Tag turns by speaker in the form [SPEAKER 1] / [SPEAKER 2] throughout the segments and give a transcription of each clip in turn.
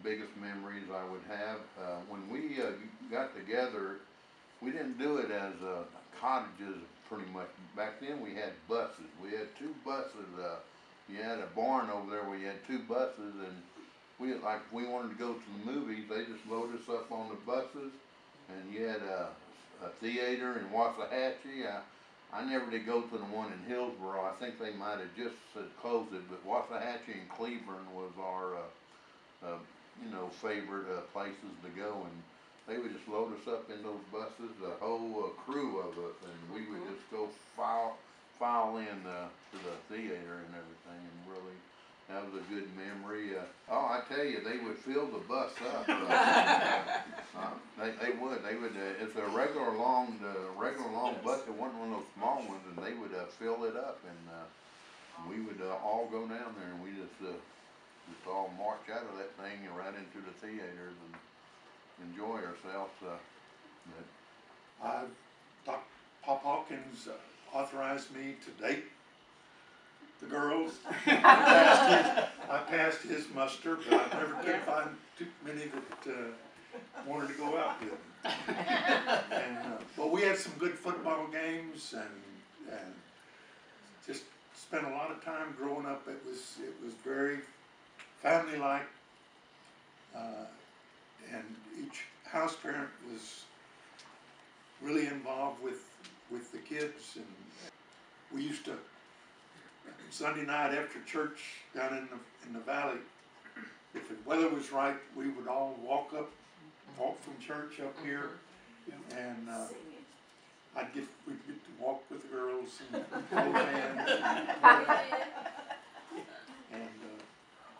[SPEAKER 1] biggest memories I would have. When we got together, we didn't do it as cottages pretty much. Back then we had buses. We had two buses. You had a barn over there where you had two buses, and we wanted to go to the movies. They just loaded us up on the buses, and you had a theater in Waxahachie. I never did go to the one in Hillsboro. I think they might have just closed it, but Waxahachie and Cleburne was our favorite places to go, and they would just load us up in those buses, a whole crew of us, and we would just go file in to the theater and everything, and really, that was a good memory. I tell you, they would fill the bus up. They would. It's a regular long bus. It wasn't one of those small ones, and they would fill it up, and we would all go down there, and we just all march out of that thing and right into the theaters and enjoy ourselves.
[SPEAKER 2] Pop Hawkins authorized me to date the girls. I passed his muster, but I never could find too many that wanted to go out with him. But we had some good football games and just spent a lot of time growing up. It was very family-like, and each house parent was really involved with the kids. And we used to, Sunday night after church down in the valley, if the weather was right, we would all walk from church up here, and we'd get to walk with the girls and hold hands. And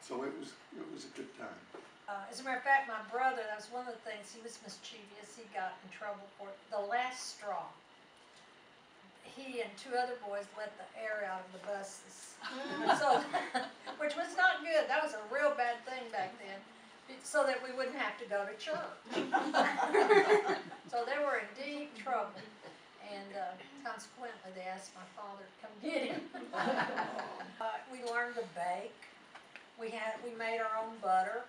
[SPEAKER 2] so it was a good time.
[SPEAKER 3] As a matter of fact, my brother, that was one of the things, he was mischievous. He got in trouble for it. The last straw. He and two other boys let the air out of the buses. So, which was not good. That was a real bad thing back then. So that we wouldn't have to go to church. So they were in deep trouble. And consequently, they asked my father to come get him. We learned to bake. We made our own butter.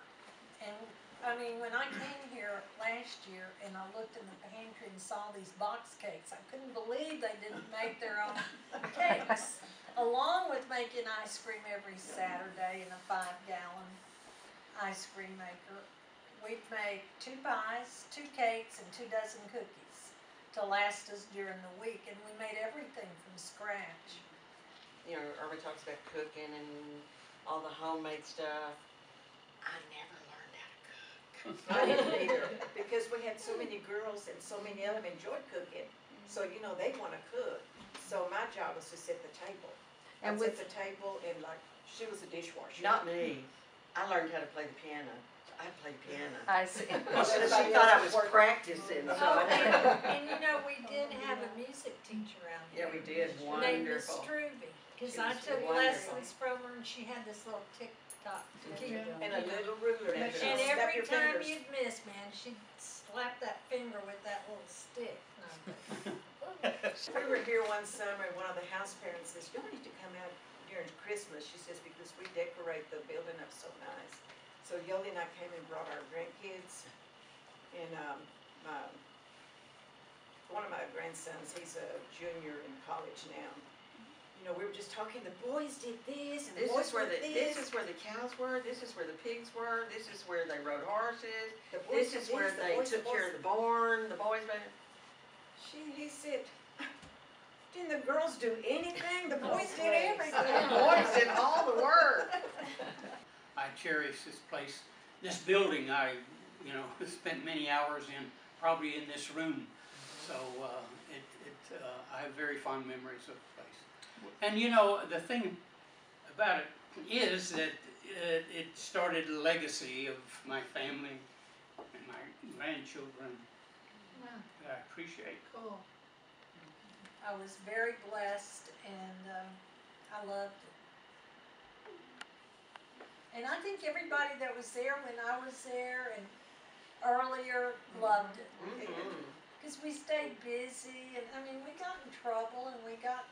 [SPEAKER 3] And I mean, when I came here last year and I looked in the pantry and saw these box cakes, I couldn't believe they didn't make their own cakes. Along with making ice cream every Saturday in a 5-gallon ice cream maker, we'd make 2 pies, 2 cakes, and 2 dozen cookies to last us during the week. And we made everything from scratch.
[SPEAKER 4] You know, Irma talks about cooking and all the homemade stuff. I never learned how to cook.
[SPEAKER 5] I didn't either, because we had so many girls and so many of them enjoyed cooking. So, you know, they want to cook. So my job was to set the table. And set the table, and like, she was a dishwasher.
[SPEAKER 4] Not me. I learned how to play the piano. I played piano.
[SPEAKER 6] I see.
[SPEAKER 4] She thought I was practicing. So
[SPEAKER 3] And you know, we did have a music teacher out here.
[SPEAKER 4] yeah, we did.
[SPEAKER 3] Named Miss
[SPEAKER 4] Wonderful.
[SPEAKER 3] Struby. Because
[SPEAKER 4] She
[SPEAKER 3] I
[SPEAKER 4] was
[SPEAKER 3] took
[SPEAKER 4] wonderful.
[SPEAKER 3] lessons from her, and she had this little tick-tock key.
[SPEAKER 5] And a little ruler.
[SPEAKER 4] And
[SPEAKER 5] She'd
[SPEAKER 3] And
[SPEAKER 5] snap
[SPEAKER 3] every
[SPEAKER 5] your
[SPEAKER 3] time
[SPEAKER 5] fingers.
[SPEAKER 3] you'd miss, man, she'd slap that finger with that little stick.
[SPEAKER 5] We were here one summer, and one of the house parents says, "Y'all need to come out during Christmas," she says, "because we decorate the building up so nice." So Yoli and I came and brought our grandkids, and one of my grandsons, he's a junior in college now. You know, we were just talking, the boys did this, and the
[SPEAKER 4] This
[SPEAKER 5] boys
[SPEAKER 4] is where
[SPEAKER 5] did
[SPEAKER 4] this
[SPEAKER 5] this.
[SPEAKER 4] is where the cows were. This is where the pigs were. This is where they rode horses.
[SPEAKER 5] The boys
[SPEAKER 4] This is
[SPEAKER 5] did
[SPEAKER 4] where
[SPEAKER 5] this, the
[SPEAKER 4] they
[SPEAKER 5] boys
[SPEAKER 4] took
[SPEAKER 5] did
[SPEAKER 4] care of the barn. The boys made it.
[SPEAKER 5] He said, "Didn't the girls do anything? The boys did everything."
[SPEAKER 4] The boys did all the work.
[SPEAKER 7] I cherish this place, this building. I spent many hours probably in this room. So I have very fond memories of the place. And you know, the thing about it is that it started a legacy of my family and my grandchildren that I appreciate.
[SPEAKER 3] Cool. I was very blessed, and I loved it. And I think everybody that was there when I was there and earlier loved it. Because we stayed busy, and I mean, we got in trouble, and we got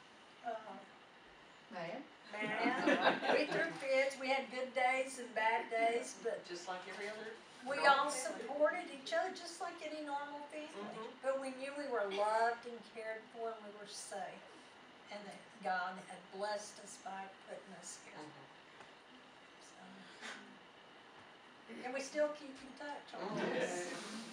[SPEAKER 6] Man.
[SPEAKER 3] Man, we threw fits, we had good days and bad days, but
[SPEAKER 4] Just like every other.
[SPEAKER 3] we
[SPEAKER 4] normal
[SPEAKER 3] all
[SPEAKER 4] family.
[SPEAKER 3] supported each other just like any normal family.
[SPEAKER 4] Mhm.
[SPEAKER 3] But we knew we were loved and cared for and we were safe. And that God had blessed us by putting us here.
[SPEAKER 4] Mhm.
[SPEAKER 3] So. And we still keep in touch.
[SPEAKER 4] Mhm.